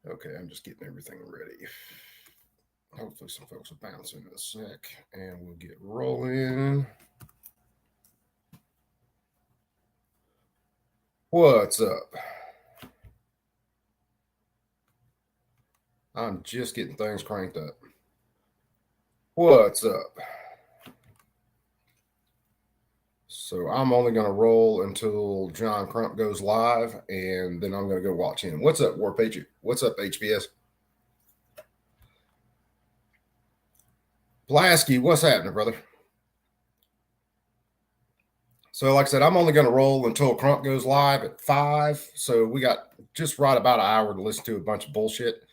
Okay, I'm just getting everything ready. Hopefully some folks will bounce in a sec and we'll get rolling. What's up? I'm just getting things cranked up. What's up? So I'm only going to roll until John Crump goes live, and then I'm going to go watch him. What's up, War Patriot? What's up, HBS? Blasky, what's happening, brother? So like I said, I'm only going to roll until Crump goes live at 5. So we got just right about an hour to listen to a bunch of bullshit.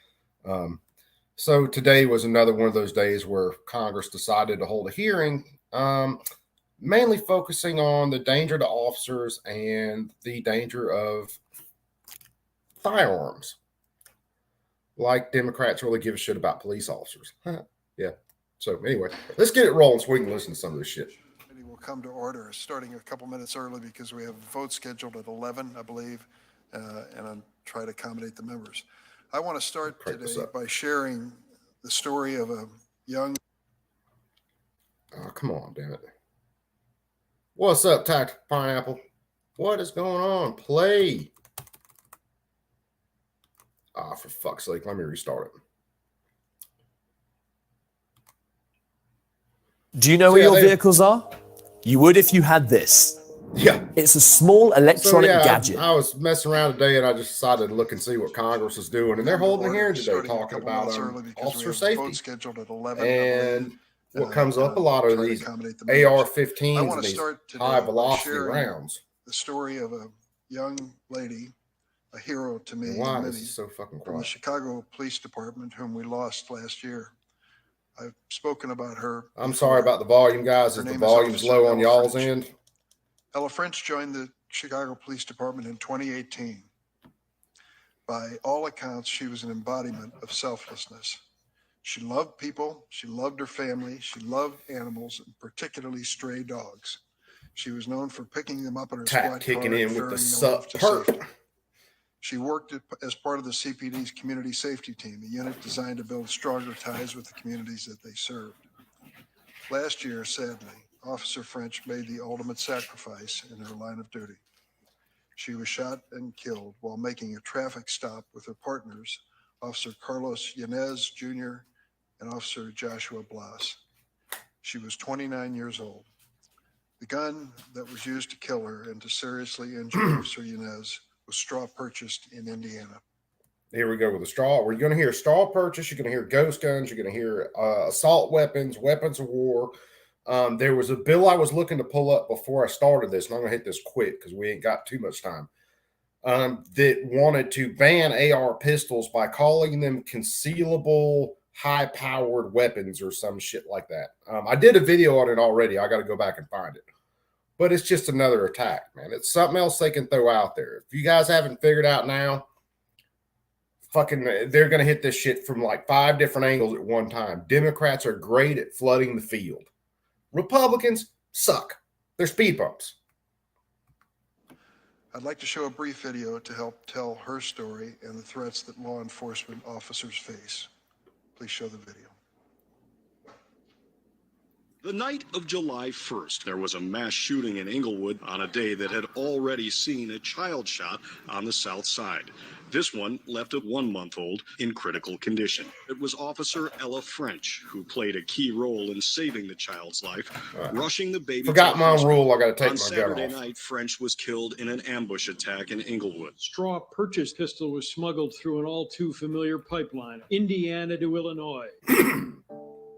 So today was another one of those days where Congress decided to hold a hearing, mainly focusing on the danger to officers and the danger of firearms. Like Democrats really give a shit about police officers. Yeah. So anyway, let's get it rolling so we can listen to some of this shit. Will come to order starting a couple minutes early because we have a vote scheduled at 11, I believe, and I'll try to accommodate the members. I want to start today by sharing the story of a young... Oh, come on, damn it. What's up, Tactical Pineapple? What is going on? Play. Ah, for fuck's sake, let me restart it. Do you know where your vehicles are? You would if you had this. Yeah. It's a small electronic gadget. I was messing around today and I just decided to look and see what Congress is doing. And they're holding a hearing today talking about officer safety. And what comes up a lot are these AR-15s and these high-velocity rounds. The story of a young lady, a hero to me, why is this so fucking from the Chicago Police Department, whom we lost last year. I've spoken about her. I'm sorry about the volume, guys. If the volume's low on y'all's end. Ella French joined the Chicago Police Department in 2018. By all accounts, she was an embodiment of selflessness. She loved people, she loved her family, she loved animals, and particularly stray dogs. She was known for picking them up in her squad kicking car in with the sup perp. She worked as part of the CPD's community safety team, a unit designed to build stronger ties with the communities that they served. Last year, sadly, Officer French made the ultimate sacrifice in her line of duty. She was shot and killed while making a traffic stop with her partners, Officer Carlos Yanez Jr. and Officer Joshua Blas. She was 29 years old. The gun that was used to kill her and to seriously injure Officer Yanez was straw purchased in Indiana. Here we go with the straw. We're going to hear straw purchase. You're going to hear ghost guns. You're going to hear assault weapons, weapons of war. There was a bill I was looking to pull up before I started this, and I'm going to hit this quick because we ain't got too much time, that wanted to ban AR pistols by calling them concealable, high-powered weapons or some shit like that. I did a video on it already. I got to go back and find it. But it's just another attack, man. It's something else they can throw out there. If you guys haven't figured out now, they're going to hit this shit from like 5 different angles at one time. Democrats are great at flooding the field. Republicans suck. They're speed bumps. I'd like to show a brief video to help tell her story and the threats that law enforcement officers face. Please show the video. The night of July 1st, there was a mass shooting in Inglewood on a day that had already seen a child shot on the south side. This one left a 1-month-old in critical condition. It was Officer Ella French who played a key role in saving the child's life, rushing the baby. Forgot my own rule. I got to take on my gun Saturday off. night, French was killed in an ambush attack in Inglewood. Straw purchase pistol was smuggled through an all too familiar pipeline, Indiana to Illinois.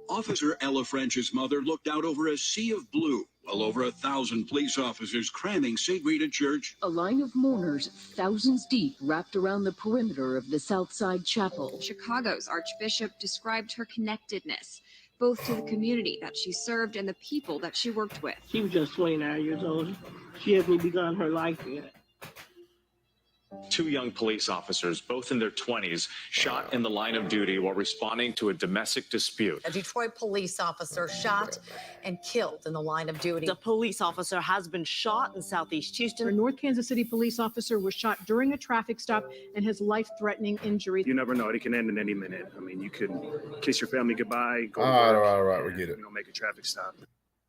Officer Ella French's mother looked out over a sea of blue, while over 1,000 police officers cramming St. Rita Church. A line of mourners, thousands deep, wrapped around the perimeter of the Southside Chapel. Chicago's Archbishop described her connectedness, both to the community that she served and the people that she worked with. She was just 29 years old. She hasn't begun her life yet. Two young police officers, both in their 20s, shot in the line of duty while responding to a domestic dispute. A Detroit police officer shot and killed in the line of duty. A police officer has been shot in Southeast Houston. A North Kansas City police officer was shot during a traffic stop and has life-threatening injuries. You never know; it can end in any minute. I mean, you could kiss your family goodbye, go to All work, right, all right, we and, get it. make a traffic stop.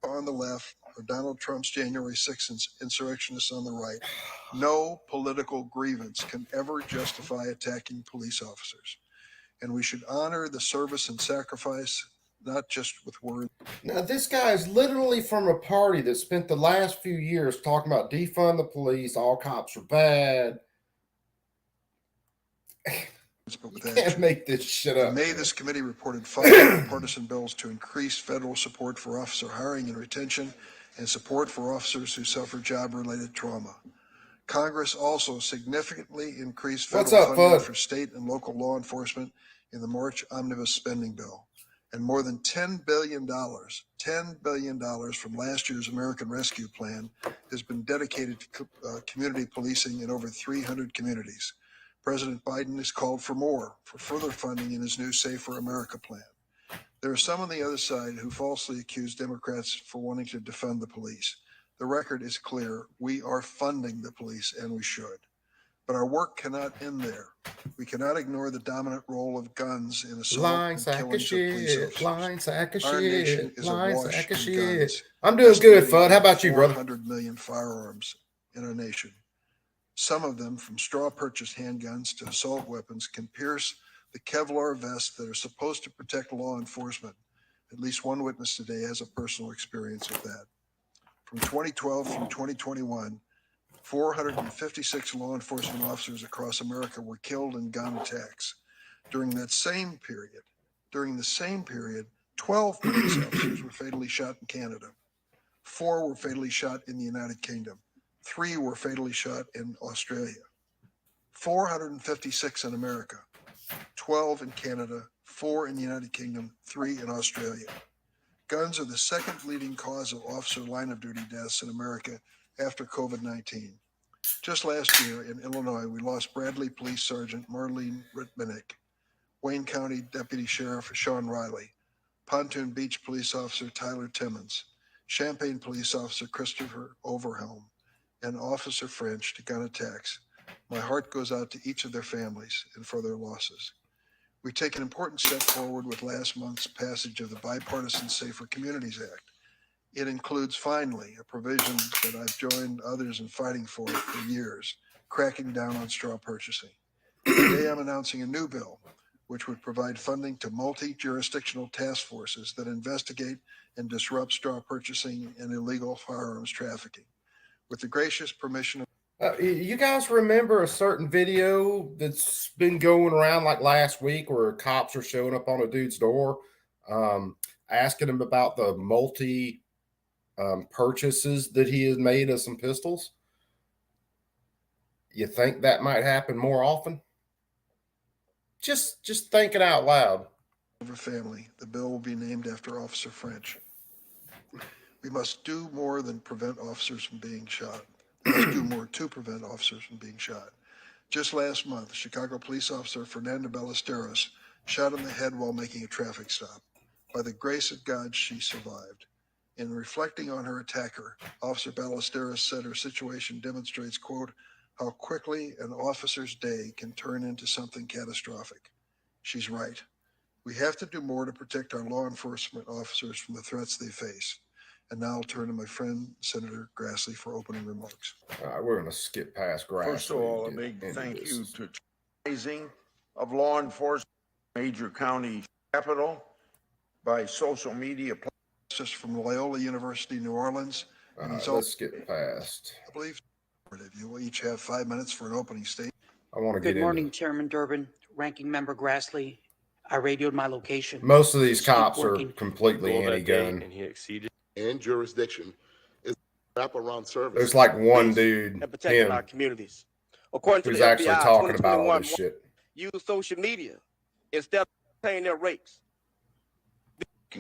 On the left or Donald Trump's January 6th insurrectionists on the right. No political grievance can ever justify attacking police officers. And we should honor the service and sacrifice, not just with words. Now, this guy is literally from a party that spent the last few years talking about defund the police, all cops are bad. But with You action. can't make this shit In up. May, this committee reported 5 partisan bills to increase federal support for officer hiring and retention and support for officers who suffer job-related trauma. Congress also significantly increased What's federal up, funding Fudd? for state and local law enforcement in the March Omnibus Spending Bill. And more than $10 billion from last year's American Rescue Plan has been dedicated to community policing in over 300 communities. President Biden has called for further funding in his new Safer America plan. There are some on the other side who falsely accuse Democrats for wanting to defund the police. The record is clear. We are funding the police, and we should. But our work cannot end there. We cannot ignore the dominant role of guns in assault Lying and sack of killings of police shit. officers. Lying sack of Our nation shit. is Lying awash sack of in shit. guns. I'm doing good, Estimated Fudd. How about you, brother? 400 million firearms in our nation. Some of them, from straw purchase handguns to assault weapons, can pierce the Kevlar vests that are supposed to protect law enforcement. At least one witness today has a personal experience with that. From 2012 through 2021, 456 law enforcement officers across America were killed in gun attacks. During the same period, 12 police officers were fatally shot in Canada. 4 were fatally shot in the United Kingdom. 3 were fatally shot in Australia. 456 in America, 12 in Canada, 4 in the United Kingdom, 3 in Australia. Guns are the second leading cause of officer line of duty deaths in America after COVID-19. Just last year in Illinois, we lost Bradley Police Sergeant Marlene Ritmanick, Wayne County Deputy Sheriff Sean Riley, Pontoon Beach Police Officer Tyler Timmons, Champaign Police Officer Christopher Overhelm, and Officer French to gun attacks. My heart goes out to each of their families and for their losses. We take an important step forward with last month's passage of the Bipartisan Safer Communities Act. It includes, finally, a provision that I've joined others in fighting for years, cracking down on straw purchasing. Today I'm announcing a new bill which would provide funding to multi-jurisdictional task forces that investigate and disrupt straw purchasing and illegal firearms trafficking. With the gracious permission of You guys remember a certain video that's been going around like last week where cops are showing up on a dude's door, asking him about the multi purchases that he has made of some pistols? You think that might happen more often? Just thinking out loud. her family. The bill will be named after Officer French. We must do more than prevent officers from being shot. We must do more to prevent officers from being shot. Just last month, Chicago police officer Fernanda Ballesteros shot in the head while making a traffic stop. By the grace of God, she survived. In reflecting on her attacker, Officer Ballesteros said her situation demonstrates, quote, how quickly an officer's day can turn into something catastrophic. She's right. We have to do more to protect our law enforcement officers from the threats they face. And now I'll turn to my friend, Senator Grassley, for opening remarks. All right, we're going to skip past Grassley. First of all, a big thank you to raising of law enforcement major county capital by social media. Just from Loyola University, New Orleans. And let's get past. I believe you will each have 5 minutes for an opening statement. I want to get Good morning, Chairman Durbin, Ranking Member Grassley. I radioed my location. Most of these cops are completely anti-gun. And he exceeded and jurisdiction is wraparound service. There's like one dude, and protecting him, our communities. According to who's the actually FBI, talking about all this shit. Use social media instead of paying their rates.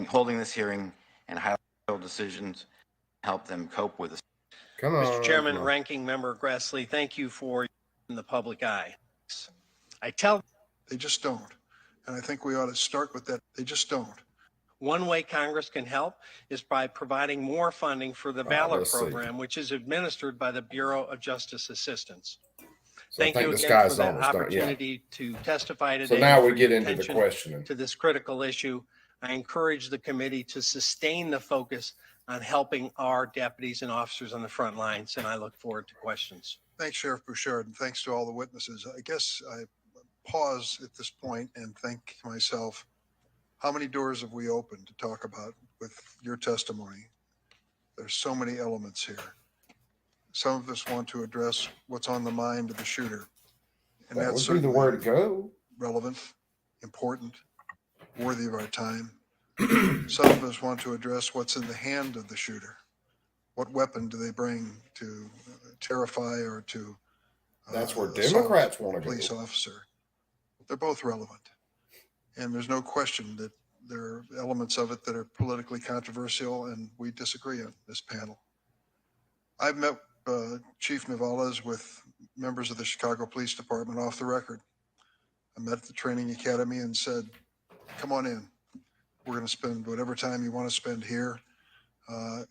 Holding this hearing and highlight decisions help them cope with this. Come on, Mr. Chairman, come on. Ranking Member Grassley, thank you for in the public eye. I tell They just don't. And I think we ought to start with that. They just don't. one way Congress can help is by providing more funding for the Valor let's see. program, which is administered by the Bureau of Justice Assistance. So I Thank think you this again guy's for that almost done, yeah. opportunity to testify today. So now we for get your into the attention questioning. to this critical issue. I encourage the committee to sustain the focus on helping our deputies and officers on the front lines, and I look forward to questions. Thanks, Sheriff Bouchard, and thanks to all the witnesses. I guess I pause at this point and think to myself, how many doors have we opened to talk about with your testimony? There's so many elements here. Some of us want to address what's on the mind of the shooter. And That that's would be the certainly way to go. relevant, important, worthy of our time. Some of us want to address what's in the hand of the shooter. What weapon do they bring to terrify or to That's where assault Democrats a want to police go. officer? They're both relevant. And there's no question that there are elements of it that are politically controversial, and we disagree on this panel. I've met Chief Navales with members of the Chicago Police Department off the record. I met at the training academy and said, come on in. We're going to spend whatever time you want to spend here.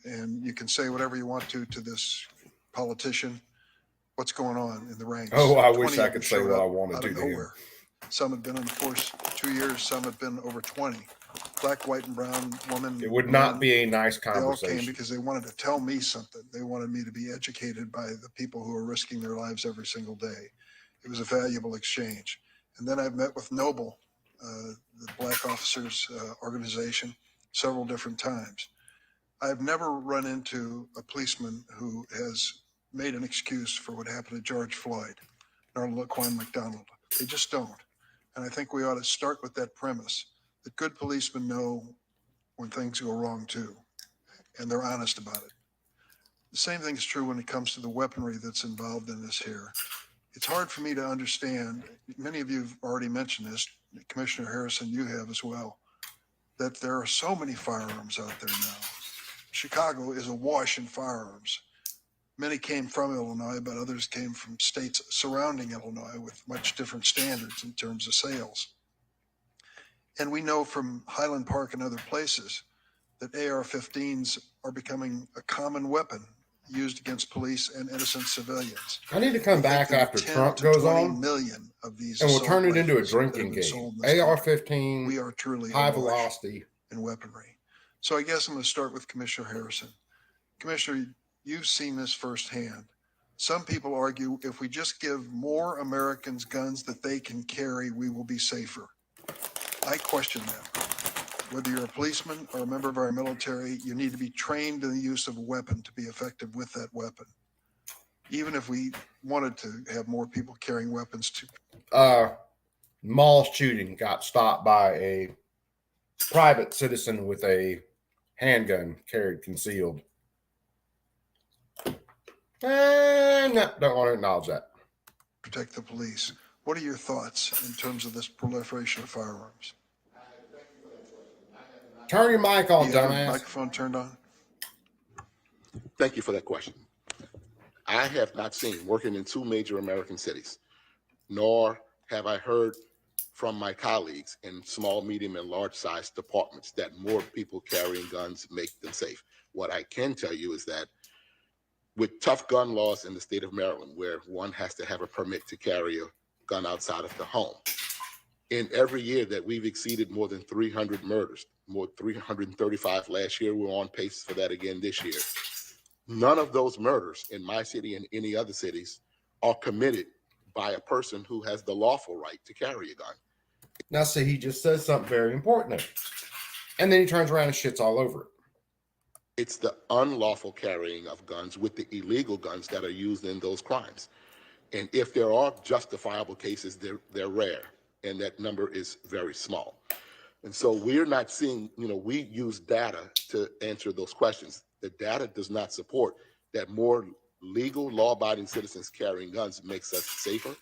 And you can say whatever you want to this politician. What's going on in the ranks? Oh, I wish 20 I of them could say showed what I up wanted out to of to him. nowhere. Some have been on the force 2 years, some have been over 20. Black, white, and brown woman. It would not man, be a nice they all came conversation. because they wanted to tell me something. They wanted me to be educated by the people who are risking their lives every single day. It was a valuable exchange. And then I've met with Noble, the Black Officers Organization, several different times. I've never run into a policeman who has made an excuse for what happened to George Floyd, nor Laquan McDonald. They just don't. And I think we ought to start with that premise that good policemen know when things go wrong too, and they're honest about it. The same thing is true when it comes to the weaponry that's involved in this here. It's hard for me to understand, many of you have already mentioned this, Commissioner Harrison, you have as well, that there are so many firearms out there now. Chicago is awash in firearms. Many came from Illinois, but others came from states surrounding Illinois with much different standards in terms of sales. And we know from Highland Park and other places that AR-15s are becoming a common weapon used against police and innocent civilians. I need to come back after Trump goes on, million of these and we'll turn it into a assault rifles that have drinking been game. sold in this country. AR-15, We are truly high awash velocity. in weaponry. So I guess I'm going to start with Commissioner Harrison. Commissioner, you've seen this firsthand. Some people argue if we just give more Americans guns that they can carry, we will be safer. I question that. Whether you're a policeman or a member of our military, you need to be trained in the use of a weapon to be effective with that weapon. Even if we wanted to have more people carrying weapons to. Mall shooting got stopped by a private citizen with a handgun carried concealed. No, don't want to acknowledge that. Protect the police. What are your thoughts in terms of this proliferation of firearms? Turn your mic on, Do you have a dumbass. microphone turned on? Thank you for that question. I have not seen, working in two major American cities, nor have I heard from my colleagues in small, medium, and large size departments that more people carrying guns make them safe. What I can tell you is that with tough gun laws in the state of Maryland, where one has to have a permit to carry a gun outside of the home, in every year that we've exceeded more than 300 murders, more 335 last year, we're on pace for that again this year. None of those murders in my city and any other cities are committed by a person who has the lawful right to carry a gun. Now, see, he just says something very important there. And then he turns around and shits all over it. It's the unlawful carrying of guns with the illegal guns that are used in those crimes. And if there are justifiable cases, they're rare, and that number is very small. And so we're not seeing, we use data to answer those questions. The data does not support that more legal, law-abiding citizens carrying guns makes us safer,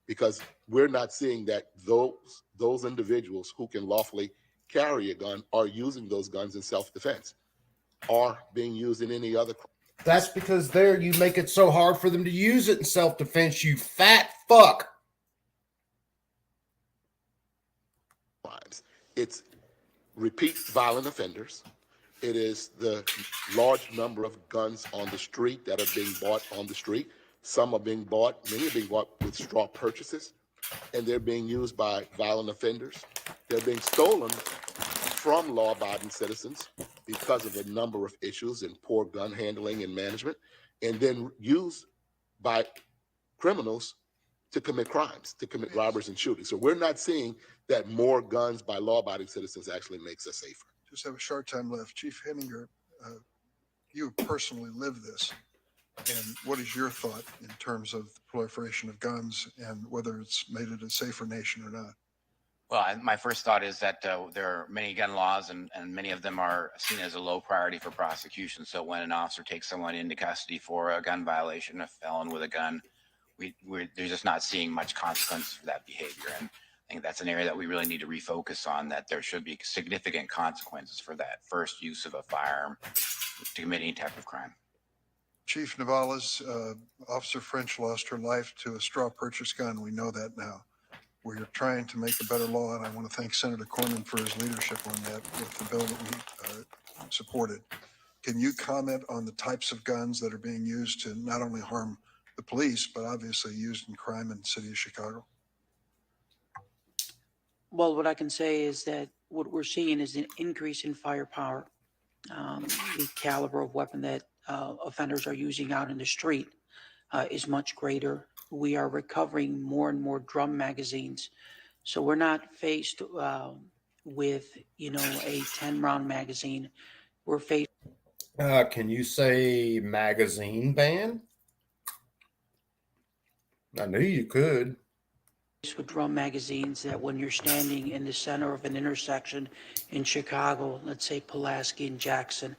because we're not seeing that those individuals who can lawfully carry a gun are using those guns in self-defense, are being used in any other crime. That's because there you make it so hard for them to use it in self-defense, you fat fuck. crimes. It's repeat violent offenders. It is the large number of guns on the street that are being bought on the street. Some are being bought, many are being bought with straw purchases, and they're being used by violent offenders. They're being stolen from law-abiding citizens because of a number of issues and poor gun handling and management, and then used by criminals to commit crimes, to commit robberies and shootings. So we're not seeing that more guns by law-abiding citizens actually makes us safer. Just have a short time left. Chief Heminger, you personally live this. And what is your thought in terms of the proliferation of guns and whether it's made it a safer nation or not? Well, my first thought is that there are many gun laws, and many of them are seen as a low priority for prosecution. So when an officer takes someone into custody for a gun violation, a felon with a gun, they're just not seeing much consequence for that behavior. And I think that's an area that we really need to refocus on, that there should be significant consequences for that first use of a firearm to commit any type of crime. Chief Navales, Officer French lost her life to a straw purchase gun. We know that now. We're trying to make a better law, and I want to thank Senator Cornyn for his leadership on that with the bill that we supported. Can you comment on the types of guns that are being used to not only harm the police, but obviously used in crime in the city of Chicago? Well, what I can say is that what we're seeing is an increase in firepower. The caliber of weapon that offenders are using out in the street is much greater. We are recovering more and more drum magazines. So we're not faced with, a 10-round magazine. We're faced. Can you say magazine ban? I knew you could. With drum magazines that when you're standing in the center of an intersection in Chicago, let's say Pulaski and Jackson,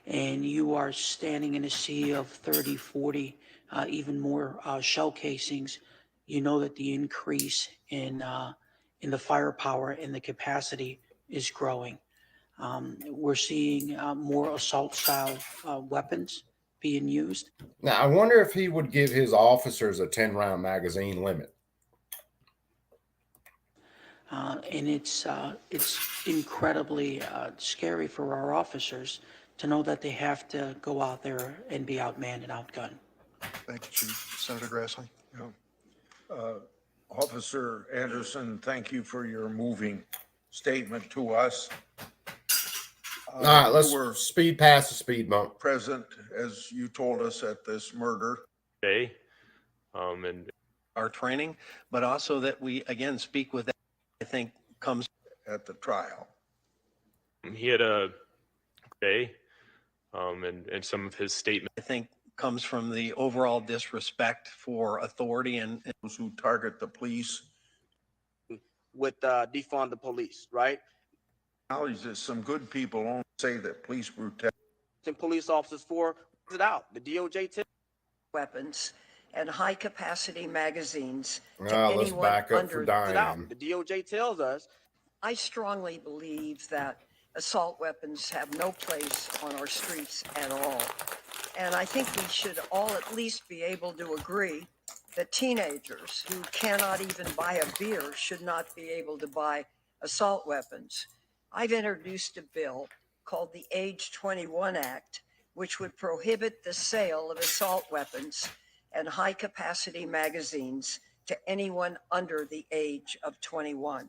and you are standing in a sea of 30, 40, even more shell casings, you know that the increase in the firepower and the capacity is growing. We're seeing more assault-style weapons being used. Now, I wonder if he would give his officers a 10-round magazine limit. And it's incredibly scary for our officers to know that they have to go out there and be outmanned and outgunned. Thank you, Chief. Senator Grassley. Officer Anderson, thank you for your moving statement to us. All right, let's speed past the speed bump. Present, as you told us, at this murder. And our training, but also that we, again, speak with that, I think, comes at the trial. he had a day, and some of his statements, I think, comes from the overall disrespect for authority and those who target the police. With defund the police, right? Acknowledge that some good people only say that police brutality. And police officers for it out. The DOJ weapons and high capacity magazines to Let's anyone back up under for Diane. The DOJ tells us. I strongly believe that assault weapons have no place on our streets at all. And I think we should all at least be able to agree that teenagers who cannot even buy a beer should not be able to buy assault weapons. I've introduced a bill called the Age 21 Act, which would prohibit the sale of assault weapons and high capacity magazines to anyone under the age of 21.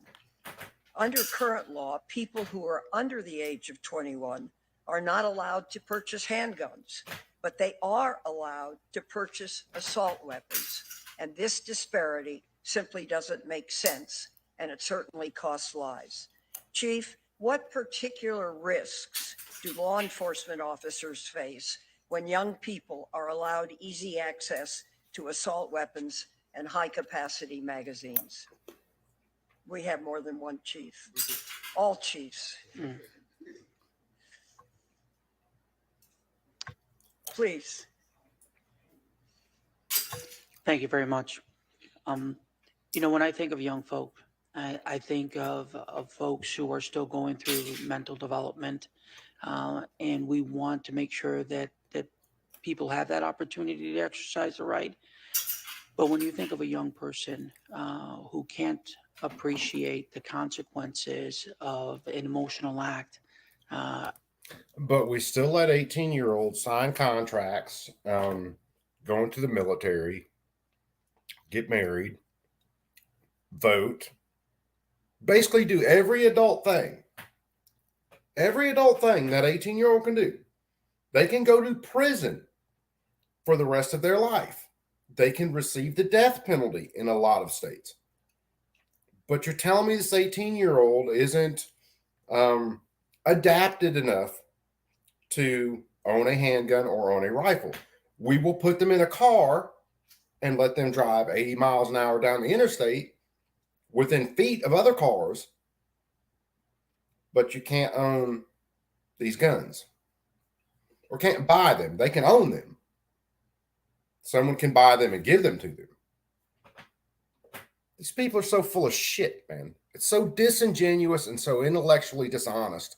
Under current law, people who are under the age of 21 are not allowed to purchase handguns, but they are allowed to purchase assault weapons. And this disparity simply doesn't make sense, and it certainly costs lives. Chief, what particular risks do law enforcement officers face when young people are allowed easy access to assault weapons and high-capacity magazines? We have more than one chief. All chiefs. Please. Thank you very much. When I think of young folk, I think of folks who are still going through mental development, and we want to make sure that people have that opportunity to exercise the right. But when you think of a young person who can't appreciate the consequences of an emotional act, But we still let 18-year-olds sign contracts, go into the military, get married, vote, basically do every adult thing. Every adult thing that 18-year-old can do. They can go to prison for the rest of their life. They can receive the death penalty in a lot of states. But you're telling me this 18-year-old isn't adapted enough to own a handgun or own a rifle. We will put them in a car and let them drive 80 miles an hour down the interstate within feet of other cars, but you can't own these guns or can't buy them. They can own them. Someone can buy them and give them to them. These people are so full of shit, man. It's so disingenuous and so intellectually dishonest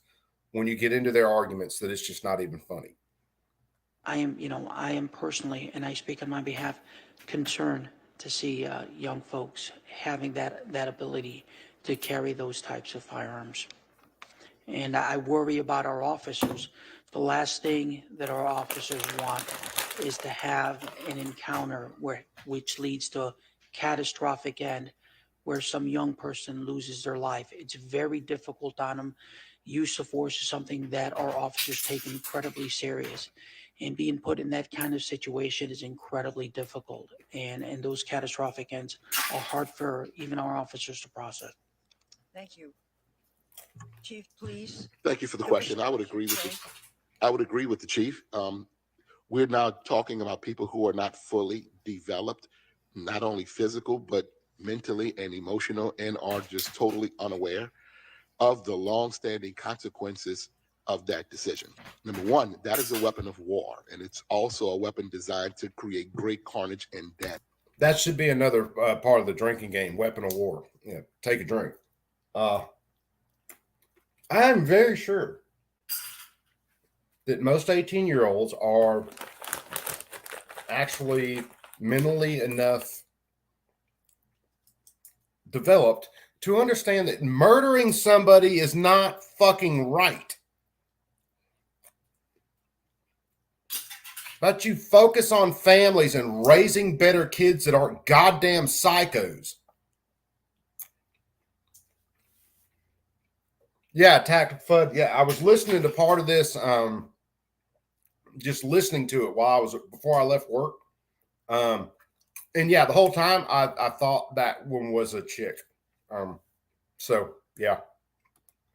when you get into their arguments that it's just not even funny. I am personally, and I speak on my behalf, concerned to see young folks having that ability to carry those types of firearms. And I worry about our officers. The last thing that our officers want is to have an encounter which leads to a catastrophic end where some young person loses their life. It's very difficult on them. Use of force is something that our officers take incredibly serious. And being put in that kind of situation is incredibly difficult. And those catastrophic ends are hard for even our officers to process. Thank you. Chief, please. Thank you for the question. I would agree with the chief. We're now talking about people who are not fully developed, not only physical, but mentally and emotional, and are just totally unaware of the long-standing consequences of that decision. Number one, that is a weapon of war, and it's also a weapon designed to create great carnage and death. That should be another part of the drinking game, weapon of war. Yeah, take a drink. I'm very sure that most 18-year-olds are actually mentally enough developed to understand that murdering somebody is not fucking right. But you focus on families and raising better kids that aren't goddamn psychos. Yeah, Tactical FUD. Yeah, I was listening to part of this, just listening to it before I left work. And yeah, the whole time I thought that one was a chick. So yeah.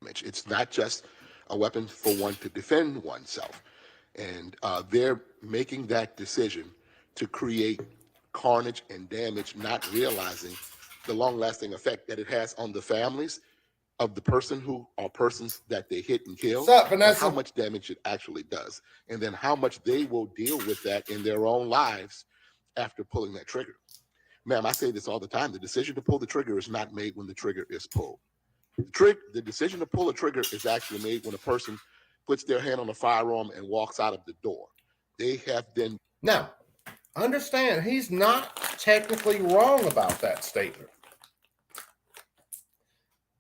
It's not just a weapon for one to defend oneself. And they're making that decision to create carnage and damage, not realizing the long-lasting effect that it has on the families of the persons that they hit and kill. What's up, Vanessa? And how much damage it actually does. And then how much they will deal with that in their own lives after pulling that trigger. Ma'am, I say this all the time. The decision to pull the trigger is not made when the trigger is pulled. The decision to pull a trigger is actually made when a person puts their hand on a firearm and walks out of the door. They have then... Now, understand, he's not technically wrong about that statement.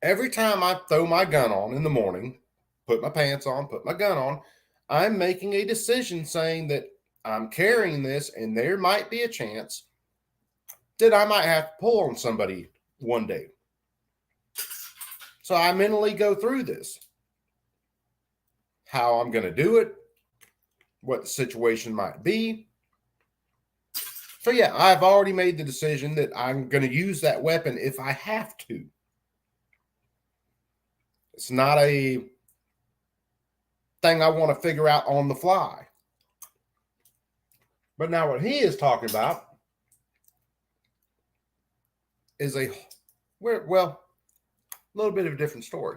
Every time I throw my gun on in the morning, put my pants on, put my gun on, I'm making a decision saying that I'm carrying this and there might be a chance that I might have to pull on somebody one day. So I mentally go through this. How I'm going to do it, what the situation might be. So yeah, I've already made the decision that I'm going to use that weapon if I have to. It's not a thing I want to figure out on the fly. But now what he is talking about is a little bit of a different story.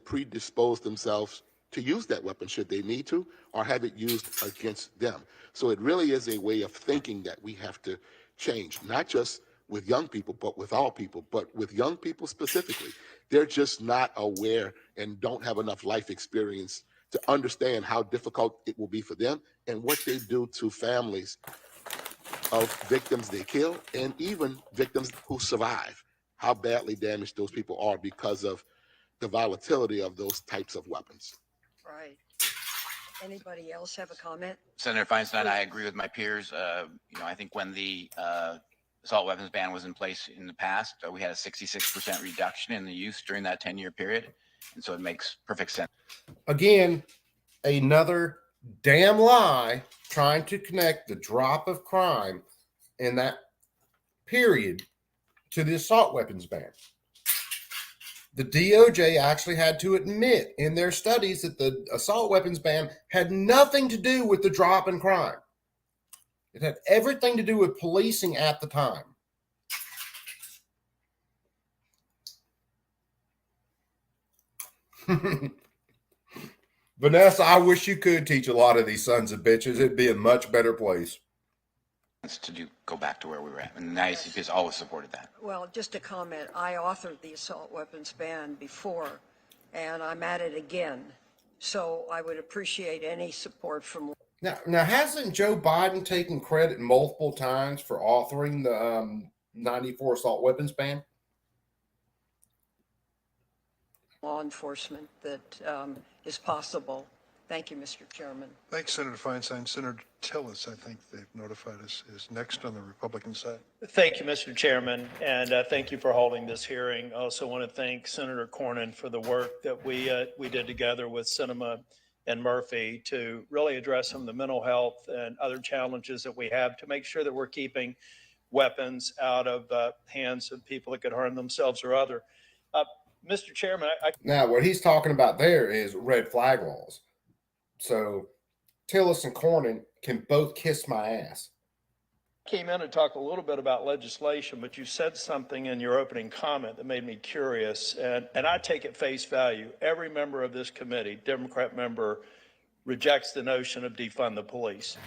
Predispose themselves to use that weapon should they need to, or have it used against them. So it really is a way of thinking that we have to change, not just with young people, but with all people, but with young people specifically. They're just not aware and don't have enough life experience to understand how difficult it will be for them and what they do to families of victims they kill and even victims who survive, how badly damaged those people are because of the volatility of those types of weapons. Right. Anybody else have a comment? Senator Feinstein, I agree with my peers. I think when the assault weapons ban was in place in the past, we had a 66% reduction in the use during that 10-year period. And so it makes perfect sense. Again, another damn lie trying to connect the drop of crime in that period to the assault weapons ban. The DOJ actually had to admit in their studies that the assault weapons ban had nothing to do with the drop in crime. It had everything to do with policing at the time. Vanessa, I wish you could teach a lot of these sons of bitches. It'd be a much better place. To go back to where we were at. And the ICP has always supported that. Well, just a comment. I authored the assault weapons ban before, and I'm at it again. So I would appreciate any support from. Now, hasn't Joe Biden taken credit multiple times for authoring the 94 assault weapons ban? Law enforcement that is possible. Thank you, Mr. Chairman. Thanks, Senator Feinstein. Senator Tillis, I think they've notified us, is next on the Republican side. Thank you, Mr. Chairman, and thank you for holding this hearing. I also want to thank Senator Cornyn for the work that we did together with Sinema and Murphy to really address some of the mental health and other challenges that we have to make sure that we're keeping weapons out of hands of people that could harm themselves or other. Mr. Chairman, Now, what he's talking about there is red flag laws. So Tillis and Cornyn can both kiss my ass. came in to talk a little bit about legislation, but you said something in your opening comment that made me curious, and I take it face value. Every member of this committee, Democrat member, rejects the notion of defund the police.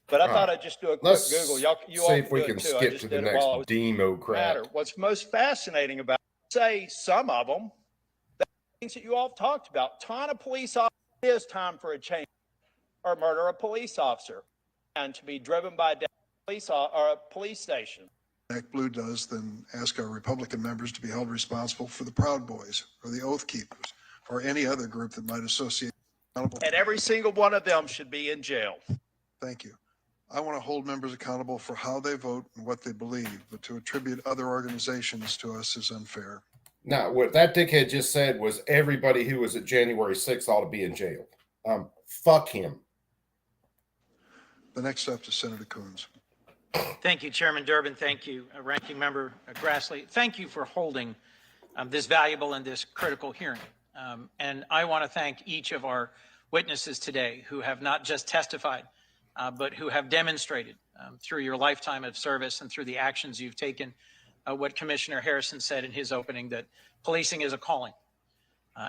But I thought I'd just do a quick Let's Google. You all see if we do it can too. I skip just to the did it next while I was Democrat. What's most fascinating about, say, some of them, the things that you all have talked about, ton of police officers, it is time for a change or murder a police officer and to be driven by a police or a police station. Act Blue does, then ask our Republican members to be held responsible for the Proud Boys or the Oath Keepers or any other group that might associate. And every single one of them should be in jail. Thank you. I want to hold members accountable for how they vote and what they believe, but to attribute other organizations to us is unfair. Now, what that dickhead just said was everybody who was at January 6th ought to be in jail. Fuck him. The next up is Senator Coons. Thank you, Chairman Durbin. Thank you, Ranking Member Grassley. Thank you for holding this valuable and this critical hearing. And I want to thank each of our witnesses today who have not just testified, but who have demonstrated through your lifetime of service and through the actions you've taken, what Commissioner Harrison said in his opening, that policing is a calling,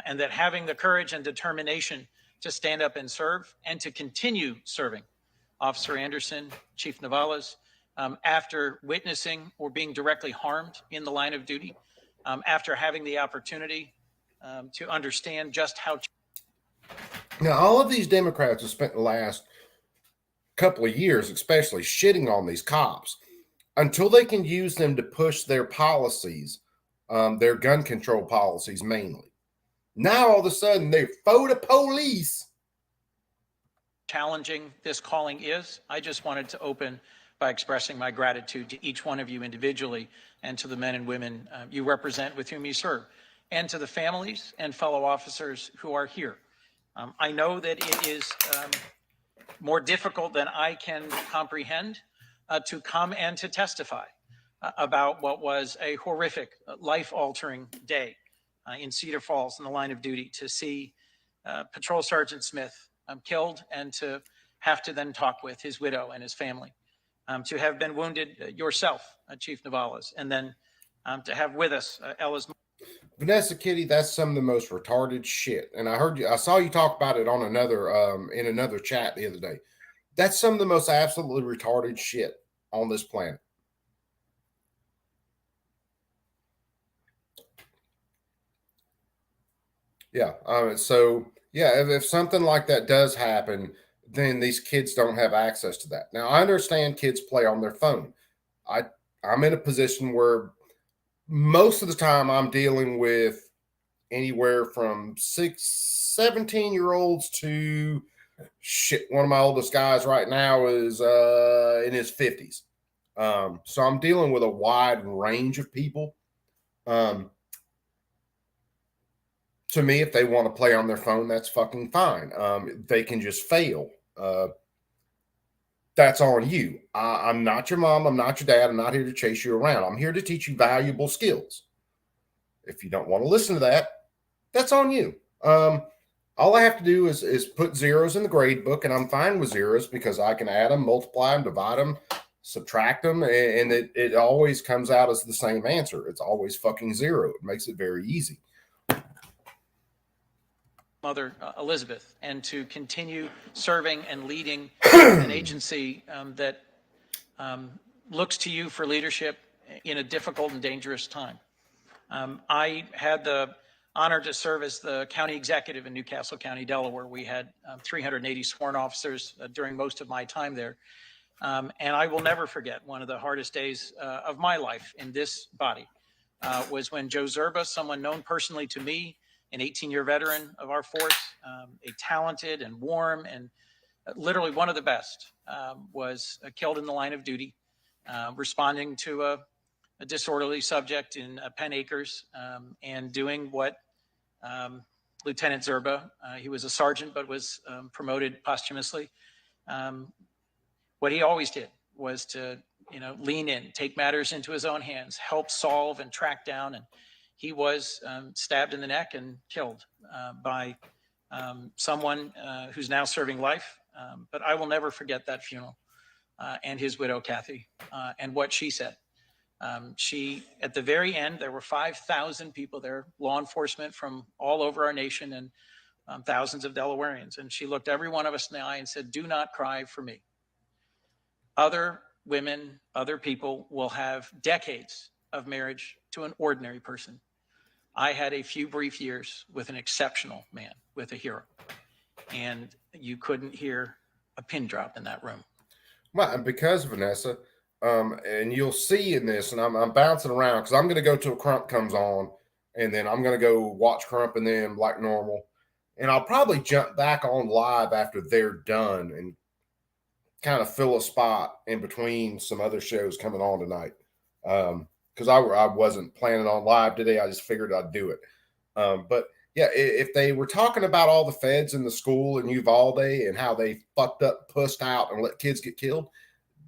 and that having the courage and determination to stand up and serve and to continue serving. Officer Anderson, Chief Navalas, after witnessing or being directly harmed in the line of duty, after having the opportunity to understand just how. Now, all of these Democrats have spent the last couple of years, especially shitting on these cops until they can use them to push their policies, their gun control policies mainly. Now, all of a sudden, they're for the police. Challenging this calling is. I just wanted to open by expressing my gratitude to each one of you individually and to the men and women you represent with whom you serve, and to the families and fellow officers who are here. I know that it is more difficult than I can comprehend to come and to testify about what was a horrific, life-altering day in Cedar Falls in the line of duty, to see Patrol Sergeant Smith killed and to have to then talk with his widow and his family, to have been wounded yourself, Chief Navalas, and then to have with us Ella's. Vanessa Kitty, that's some of the most retarded shit. And I saw you talk about it on another, in another chat the other day. That's some of the most absolutely retarded shit on this planet. Yeah. So yeah, if something like that does happen, then these kids don't have access to that. Now, I understand kids play on their phone. I'm in a position where most of the time I'm dealing with anywhere from 17-year-olds to shit. One of my oldest guys right now is in his 50s. So I'm dealing with a wide range of people. To me, if they want to play on their phone, that's fucking fine. They can just fail. That's on you. I'm not your mom. I'm not your dad. I'm not here to chase you around. I'm here to teach you valuable skills. If you don't want to listen to that, that's on you. All I have to do is put zeros in the grade book, and I'm fine with zeros because I can add them, multiply them, divide them, subtract them, and it always comes out as the same answer. It's always fucking zero. It makes it very easy. Mother Elizabeth, and to continue serving and leading an agency that looks to you for leadership in a difficult and dangerous time. I had the honor to serve as the county executive in Newcastle County, Delaware. We had 380 sworn officers during most of my time there. And I will never forget one of the hardest days of my life in this body was when Joe Zerba, someone known personally to me, an 18-year veteran of our force, a talented and warm and literally one of the best, was killed in the line of duty, responding to a disorderly subject in Penn Acres, and doing what Lieutenant Zerba, he was a sergeant but was promoted posthumously. What he always did was to, lean in, take matters into his own hands, help solve and track down. And he was stabbed in the neck and killed by someone who's now serving life. But I will never forget that funeral and his widow, Kathy, and what she said. She, at the very end, there were 5,000 people there, law enforcement from all over our nation and thousands of Delawareans. And she looked every one of us in the eye and said, "Do not cry for me. Other women, other people will have decades of marriage to an ordinary person. I had a few brief years with an exceptional man, with a hero." And you couldn't hear a pin drop in that room. Well, and because, Vanessa, and you'll see in this, and I'm bouncing around because I'm going to go till Crump comes on, and then I'm going to go watch Crump and then like normal. And I'll probably jump back on live after they're done and kind of fill a spot in between some other shows coming on tonight. Because I wasn't planning on live today. I just figured I'd do it. But yeah, if they were talking about all the feds in the school in Uvalde and how they fucked up, pussed out, and let kids get killed,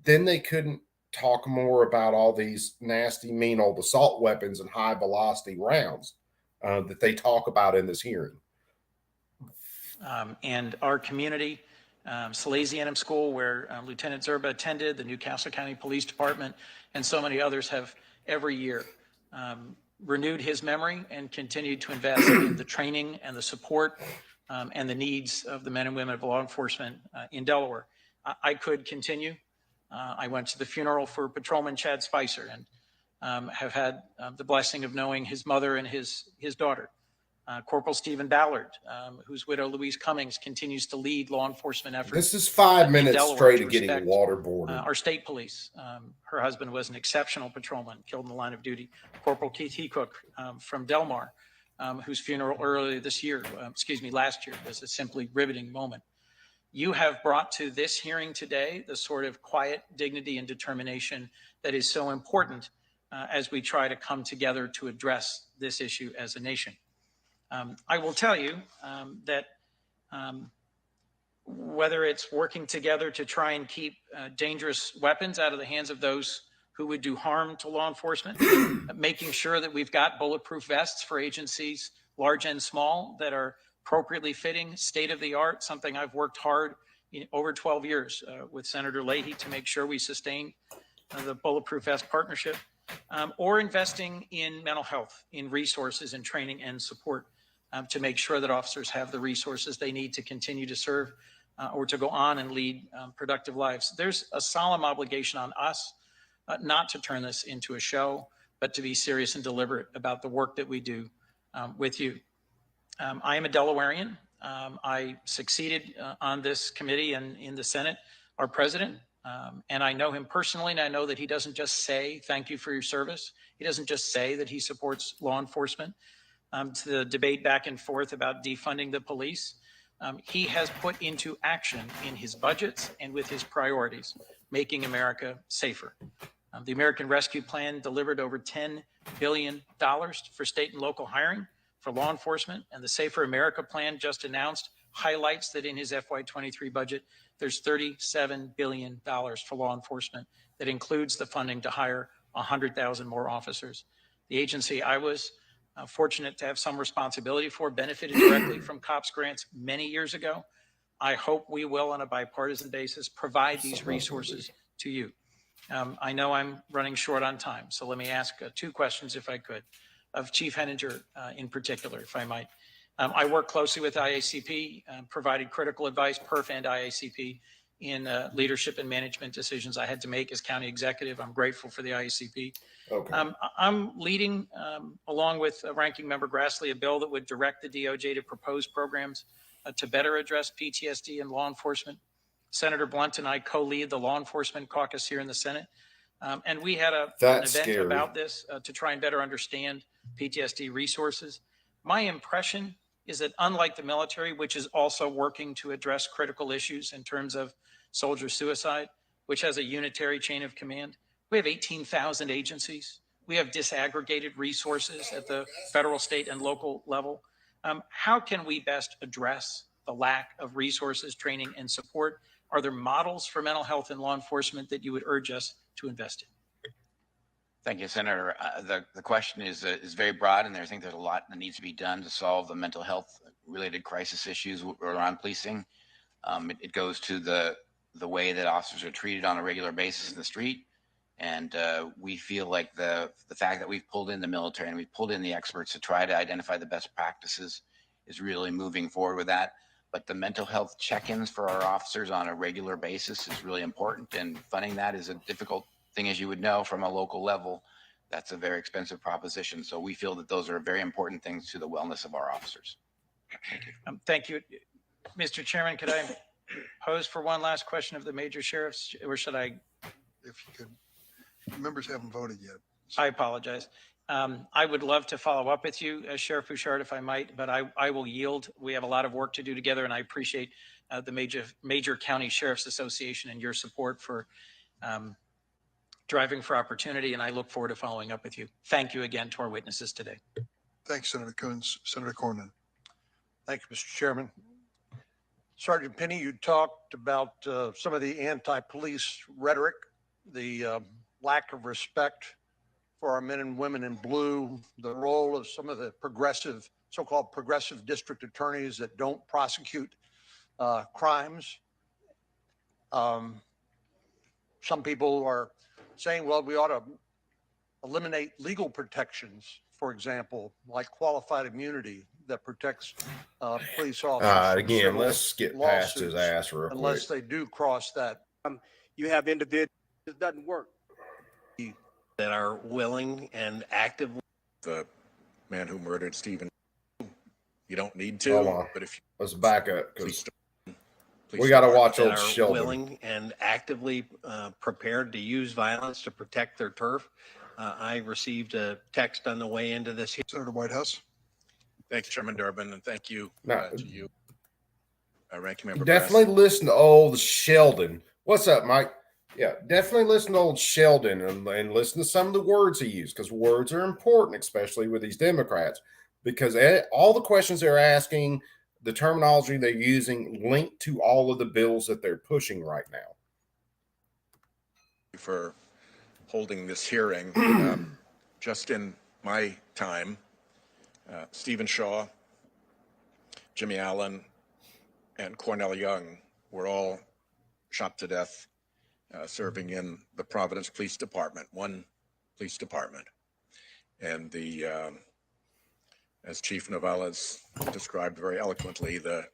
then they couldn't talk more about all these nasty, mean old assault weapons and high velocity rounds that they talk about in this hearing. And our community, Salesianum School, where Lieutenant Zerba attended, the Newcastle County Police Department, and so many others have every year renewed his memory and continued to invest in the training and the support and the needs of the men and women of law enforcement in Delaware. I could continue. I went to the funeral for Patrolman Chad Spicer and have had the blessing of knowing his mother and his daughter. Corporal Stephen Ballard, whose widow Louise Cummings continues to lead law enforcement efforts. This is 5 minutes straight of getting waterboarded. Our state police, her husband was an exceptional patrolman, killed in the line of duty. Corporal Keith Hecook from Delmar, whose funeral last year, was a simply riveting moment. You have brought to this hearing today the sort of quiet dignity and determination that is so important as we try to come together to address this issue as a nation. I will tell you that whether it's working together to try and keep dangerous weapons out of the hands of those who would do harm to law enforcement, making sure that we've got bulletproof vests for agencies, large and small, that are appropriately fitting, state of the art, something I've worked hard over 12 years with Senator Leahy to make sure we sustain the Bulletproof Vest partnership, or investing in mental health, in resources and training and support to make sure that officers have the resources they need to continue to serve or to go on and lead productive lives. There's a solemn obligation on us not to turn this into a show, but to be serious and deliberate about the work that we do with you. I am a Delawarean. I succeeded on this committee and in the Senate, our president. And I know him personally, and I know that he doesn't just say, thank you for your service. He doesn't just say that he supports law enforcement. To the debate back and forth about defunding the police, he has put into action in his budgets and with his priorities, making America safer. The American Rescue Plan delivered over $10 billion for state and local hiring for law enforcement, and the Safer America Plan just announced highlights that in his FY23 budget, there's $37 billion for law enforcement that includes the funding to hire 100,000 more officers. The agency I was fortunate to have some responsibility for benefited directly from COPS grants many years ago. I hope we will, on a bipartisan basis, provide these resources to you. I know I'm running short on time, so let me ask 2 questions, if I could, of Chief Henninger in particular, if I might. I work closely with IACP, provided critical advice, PERF and IACP, in leadership and management decisions I had to make as county executive. I'm grateful for the IACP. Okay. I'm leading, along with Ranking Member Grassley, a bill that would direct the DOJ to propose programs to better address PTSD in law enforcement. Senator Blunt and I co-lead the law enforcement caucus here in the Senate. And we had an event scary. about this to try and better understand PTSD resources. My impression is that unlike the military, which is also working to address critical issues in terms of soldier suicide, which has a unitary chain of command, we have 18,000 agencies. We have disaggregated resources at the federal, state, and local level. How can we best address the lack of resources, training, and support? Are there models for mental health in law enforcement that you would urge us to invest in? Thank you, Senator. The question is very broad, and I think there's a lot that needs to be done to solve the mental health related crisis issues around policing. It goes to the way that officers are treated on a regular basis in the street. And we feel like the fact that we've pulled in the military and we've pulled in the experts to try to identify the best practices is really moving forward with that. But the mental health check-ins for our officers on a regular basis is really important, and funding that is a difficult thing, as you would know, from a local level. That's a very expensive proposition. So we feel that those are very important things to the wellness of our officers. Thank you. Thank you. Mr. Chairman, could I pose for one last question of the major sheriffs, or should I? If you could, members haven't voted yet. I apologize. I would love to follow up with you, Sheriff Bouchard, if I might, but I will yield. We have a lot of work to do together, and I appreciate the Major County Sheriffs Association and your support for driving for opportunity, and I look forward to following up with you. Thank you again to our witnesses today. Thanks, Senator Coons. Senator Cornyn. Thank you, Mr. Chairman. Sergeant Penny, you talked about some of the anti-police rhetoric, the lack of respect for our men and women in blue, the role of some of the progressive, so-called progressive district attorneys that don't prosecute crimes. Some people are saying, well, we ought to eliminate legal protections, for example, like qualified immunity that protects police officers. Again, let's get past his ass real quick. Unless they do cross that. You have individuals, it doesn't work. That are willing and actively. The man who murdered Stephen, you don't need Hold to, on. but if you Let's back up, because please we got to start. watch that old are Sheldon. willing and actively prepared to use violence to protect their turf. I received a text on the way into this. Senator Whitehouse. Thank you, Chairman Durbin, and thank you Now, to you, Ranking Member definitely Brass. listen to old Sheldon. What's up, Mike? Yeah, definitely listen to old Sheldon and listen to some of the words he used, because words are important, especially with these Democrats, because all the questions they're asking, the terminology they're using, link to all of the bills that they're pushing right now. For holding this hearing. Just in my time, Stephen Shaw, Jimmy Allen, and Cornell Young were all shot to death serving in the Providence Police Department, one police department. And as Chief Novell's described very eloquently, the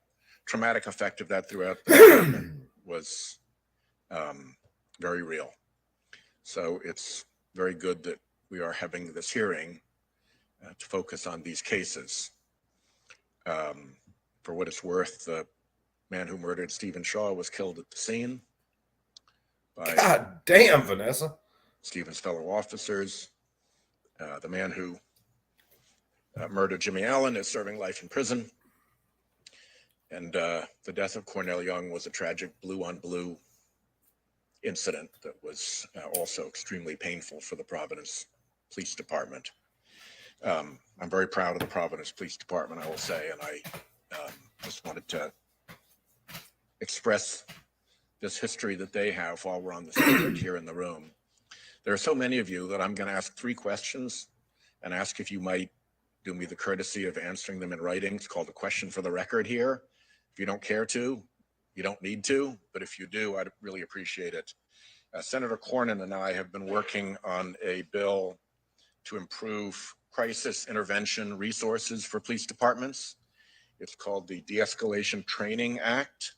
traumatic effect of that throughout the department was very real. So it's very good that we are having this hearing to focus on these cases. For what it's worth, the man who murdered Stephen Shaw was killed at the scene by God damn, Vanessa. Stephen's fellow officers. The man who murdered Jimmy Allen is serving life in prison. And the death of Cornell Young was a tragic blue-on-blue incident that was also extremely painful for the Providence Police Department. I'm very proud of the Providence Police Department, I will say, and I just wanted to express this history that they have while we're on the subject here in the room. There are so many of you that I'm going to ask 3 questions and ask if you might do me the courtesy of answering them in writing. It's called a question for the record here. If you don't care to, you don't need to, but if you do, I'd really appreciate it. Senator Cornyn and I have been working on a bill to improve crisis intervention resources for police departments. It's called the De-Escalation Training Act.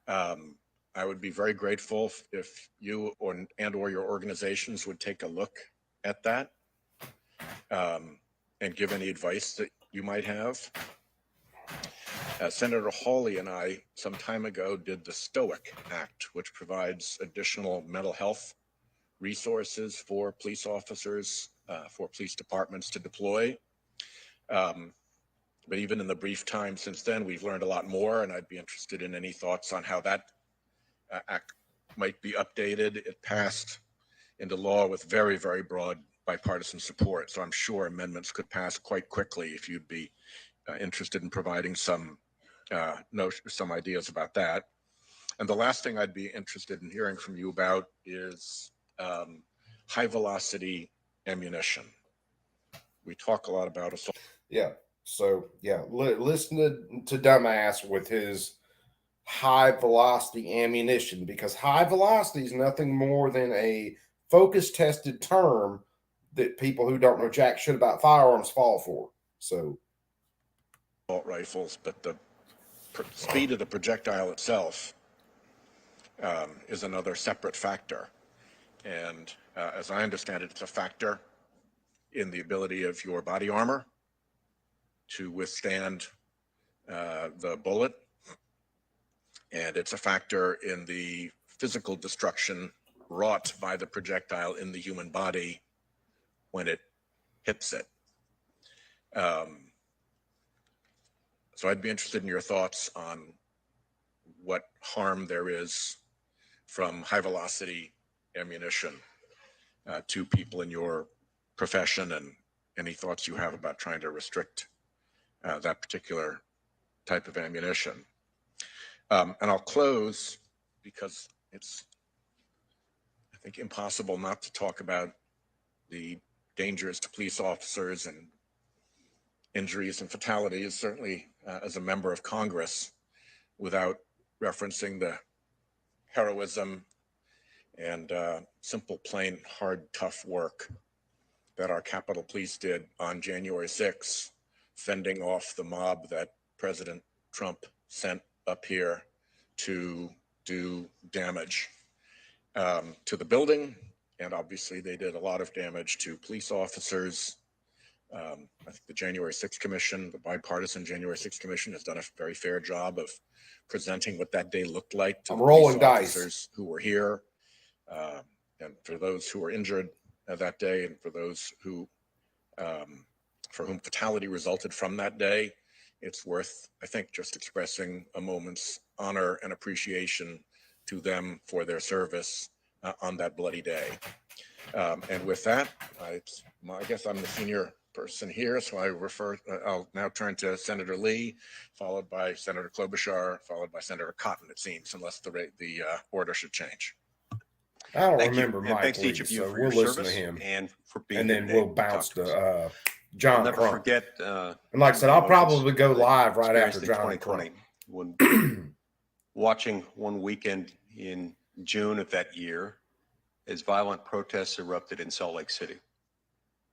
I would be very grateful if you or your organizations would take a look at that and give any advice that you might have. Senator Hawley and I, some time ago, did the STOIC Act, which provides additional mental health resources for police officers, for police departments to deploy. But even in the brief time since then, we've learned a lot more, and I'd be interested in any thoughts on how that act might be updated. It passed into law with very, very broad bipartisan support, so I'm sure amendments could pass quite quickly if you'd be interested in providing some ideas about that. And the last thing I'd be interested in hearing from you about is high velocity ammunition. We talk a lot about assault. Yeah. So yeah, listen to dumbass with his high velocity ammunition, because high velocity is nothing more than a focus tested term that people who don't know jack shit about firearms fall for. So rifles, but the speed of the projectile itself is another separate factor. And as I understand it, it's a factor in the ability of your body armor to withstand the bullet. And it's a factor in the physical destruction wrought by the projectile in the human body when it hits it. So I'd be interested in your thoughts on what harm there is from high velocity ammunition to people in your profession, and any thoughts you have about trying to restrict that particular type of ammunition. And I'll close because it's, I think, impossible not to talk about the dangers to police officers and injuries and fatalities, certainly as a member of Congress, without referencing the heroism and simple, plain, hard, tough work that our Capitol Police did on January 6th, fending off the mob that President Trump sent up here to do damage to the building. And obviously they did a lot of damage to police officers. I think the January 6th Commission, the bipartisan January 6th Commission, has done a very fair job of presenting what that day looked like to the police officers who were here, and for those who were injured that day, and for those who, for whom fatality resulted from that day. It's worth, I think, just expressing a moment's honor and appreciation to them for their service on that bloody day. And with that, I guess I'm the senior person here, so I'll now turn to Senator Lee, followed by Senator Klobuchar, followed by Senator Cotton, it seems, unless the order should change. I don't remember Mike thanks to Lee, each of you so for we'll your listen to service him, and for being and here then today we'll to bounce talk to us. John I'll never Crump. forget. And like I said, I'll probably go live right after John 2020 Crump. when watching one weekend in June of that year as violent protests erupted in Salt Lake City,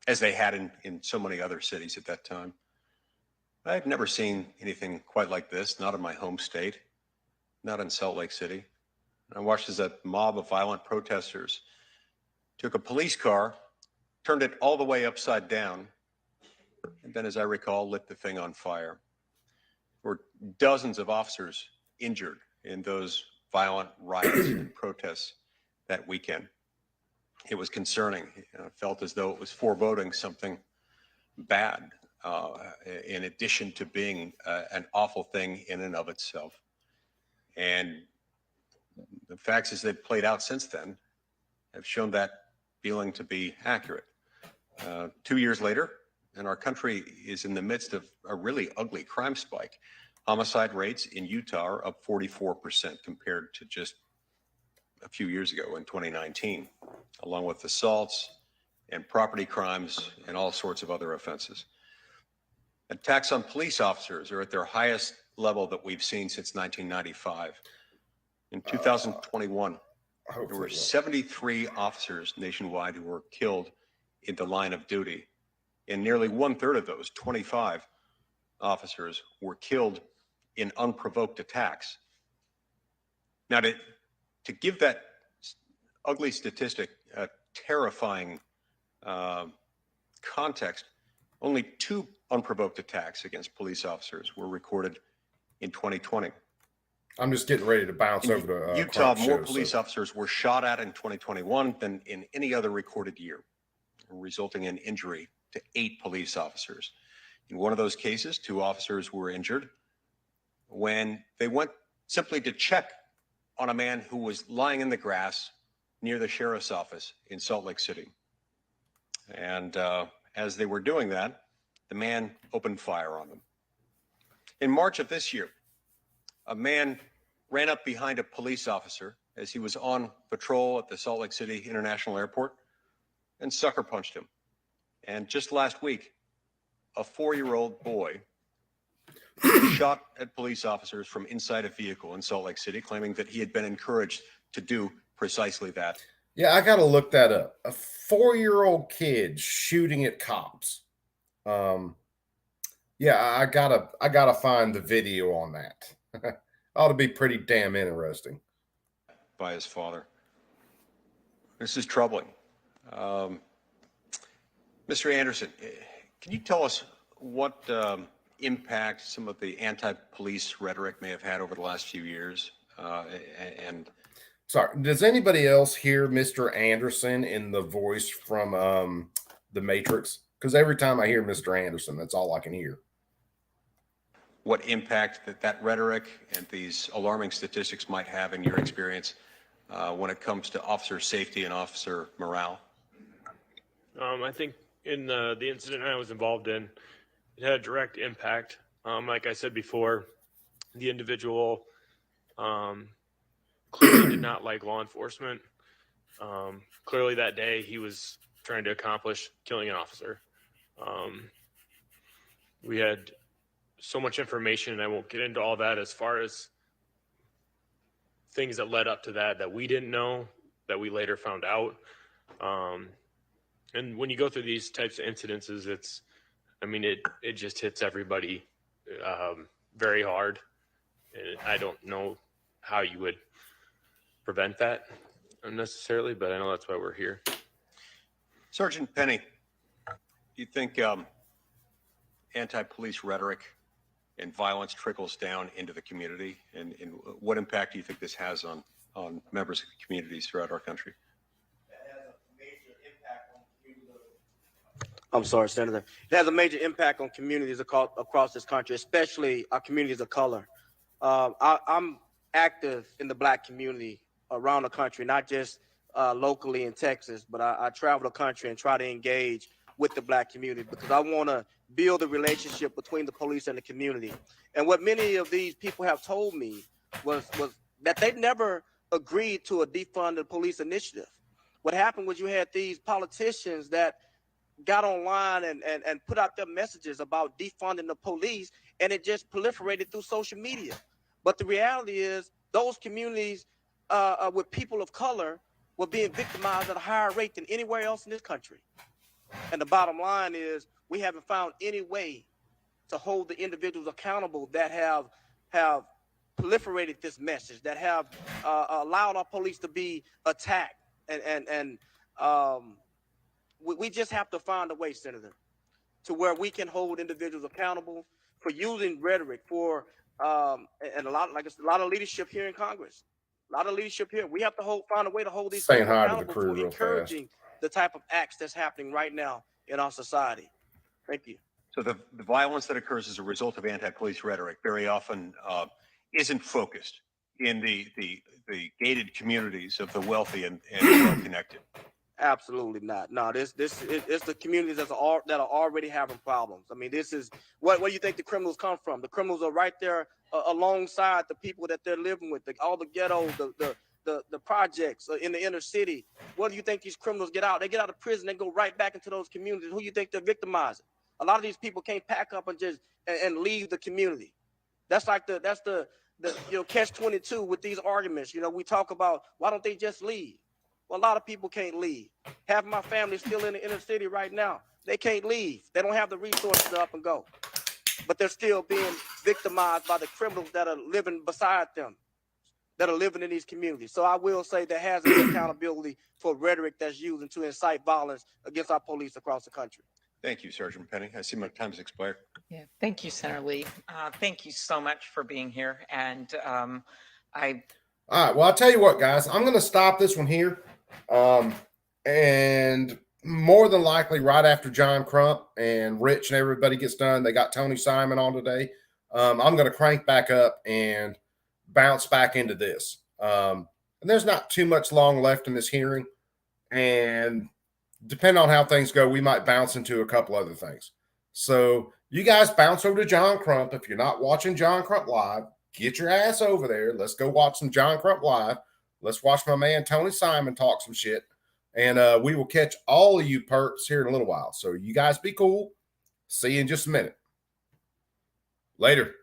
as they had in so many other cities at that time. I had never seen anything quite like this, not in my home state, not in Salt Lake City. I watched as a mob of violent protesters took a police car, turned it all the way upside down, and then, as I recall, lit the thing on fire. For dozens of officers injured in those violent riots and protests that weekend. It was concerning. It felt as though it was foreboding something bad, in addition to being an awful thing in and of itself. And the facts as they've played out since then have shown that feeling to be accurate. 2 years later, and our country is in the midst of a really ugly crime spike. Homicide rates in Utah are up 44% compared to just a few years ago in 2019, along with assaults and property crimes and all sorts of other offenses. Attacks on police officers are at their highest level that we've seen since 1995. In 2021, there were 73 officers nationwide who were killed in the line of duty. And nearly 1/3 of those, 25 officers, were killed in unprovoked attacks. Now, to give that ugly statistic a terrifying context, only 2 unprovoked attacks against police officers were recorded in 2020. I'm just getting ready to bounce over to Utah, crime more shows, police so. officers were shot at in 2021 than in any other recorded year, resulting in injury to 8 police officers. In one of those cases, 2 officers were injured when they went simply to check on a man who was lying in the grass near the sheriff's office in Salt Lake City. And as they were doing that, the man opened fire on them. In March of this year, a man ran up behind a police officer as he was on patrol at the Salt Lake City International Airport and sucker punched him. And just last week, a 4-year-old boy shot at police officers from inside a vehicle in Salt Lake City, claiming that he had been encouraged to do precisely that. Yeah, I got to look that up. A 4-year-old kid shooting at cops. Yeah, I gotta find the video on that. Ought to be pretty damn interesting. By his father. This is troubling. Mr. Anderson, can you tell us what impact some of the anti-police rhetoric may have had over the last few years? And sorry, does anybody else hear Mr. Anderson in the voice from The Matrix? Because every time I hear Mr. Anderson, that's all I can hear. what impact that rhetoric and these alarming statistics might have in your experience when it comes to officer safety and officer morale? I think in the incident I was involved in, it had a direct impact. Like I said before, the individual clearly did not like law enforcement. Clearly that day he was trying to accomplish killing an officer. We had so much information, and I won't get into all that as far as things that led up to that we didn't know, that we later found out. And when you go through these types of incidences, it just hits everybody very hard. And I don't know how you would prevent that unnecessarily, but I know that's why we're here. Sergeant Penny, do you think anti-police rhetoric and violence trickles down into the community? And what impact do you think this has on members of communities throughout our country? I'm sorry, Senator. It has a major impact on communities across this country, especially our communities of color. I'm active in the Black community around the country, not just locally in Texas, but I travel the country and try to engage with the Black community because I want to build a relationship between the police and the community. And what many of these people have told me was that they never agreed to a defund the police initiative. What happened was you had these politicians that got online and put out their messages about defunding the police, and it just proliferated through social media. But the reality is those communities with people of color were being victimized at a higher rate than anywhere else in this country. And the bottom line is we haven't found any way to hold the individuals accountable that have proliferated this message, that have allowed our police to be attacked. And we just have to find a way, Senator, to where we can hold individuals accountable for using rhetoric, for and a lot of leadership here in Congress, a lot of leadership here. We have to find a way to hold these Saying people hi to the accountable crew for real fast. encouraging the type of acts that's happening right now in our society. Thank you. So the violence that occurs as a result of anti-police rhetoric very often isn't focused in the gated communities of the wealthy and well-connected. Absolutely not. No, it's the communities that are already having problems. I mean, this is where do you think the criminals come from? The criminals are right there alongside the people that they're living with, all the ghettos, the projects in the inner city. What do you think these criminals get out? They get out of prison, they go right back into those communities. Who you think they're victimizing? A lot of these people can't pack up and just and leave the community. That's the catch-22 with these arguments. We talk about why don't they just leave? Well, a lot of people can't leave. Half of my family is still in the inner city right now. They can't leave. They don't have the resources to up and go. But they're still being victimized by the criminals that are living beside them, that are living in these communities. So I will say there has to be accountability for rhetoric that's used to incite violence against our police across the country. Thank you, Sergeant Penny. I see my time's expired. Yeah, thank you, Senator Lee. Thank you so much for being here. And All right. Well, I'll tell you what, guys. I'm going to stop this one here. And more than likely, right after John Crump and Rich and everybody gets done, they got Tony Simon on today. I'm going to crank back up and bounce back into this. And there's not too much long left in this hearing. And depending on how things go, we might bounce into a couple other things. So you guys bounce over to John Crump. If you're not watching John Crump live, get your ass over there. Let's go watch some John Crump live. Let's watch my man Tony Simon talk some shit. And we will catch all of you perps here in a little while. So you guys be cool. See you in just a minute. Later.